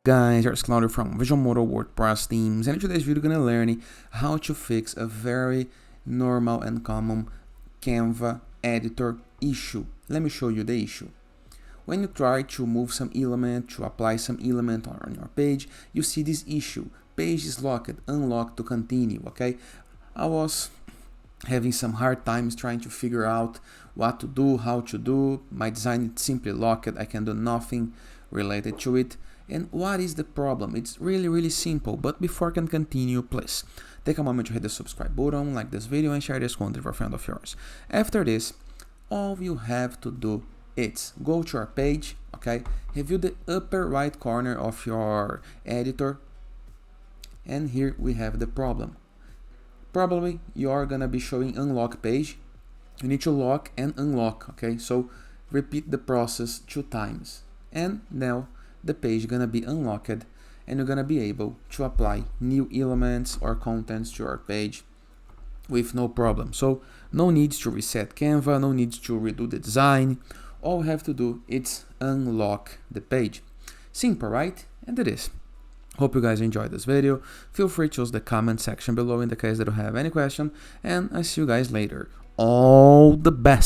Guys, it's Claudio from Visual Modo WordPress Themes, and in today's video, we're gonna learn how to fix a very normal and common Canva editor issue. Let me show you the issue. When you try to move some element, to apply some element on your page, you see this issue. Page is locked, unlocked to continue, okay? I was having some hard times trying to figure out what to do, how to do. My design is simply locked, I can do nothing related to it. And what is the problem? It's really simple, but before I can continue, please take a moment to hit the subscribe button, like this video, and share this content with a friend of yours. After this, all you have to do is go to our page, okay, review the upper right corner of your editor, and here we have the problem. Probably you're gonna be showing unlock page. You need to lock and unlock, okay? So repeat the process 2 times, and now the page is gonna be unlocked and you're gonna be able to apply new elements or contents to your page with no problem. So no need to reset Canva, no need to redo the design. All we have to do is unlock the page. Simple, right? And it is. Hope you guys enjoyed this video. Feel free to use the comment section below in the case that you have any question, and I'll see you guys later. All the best.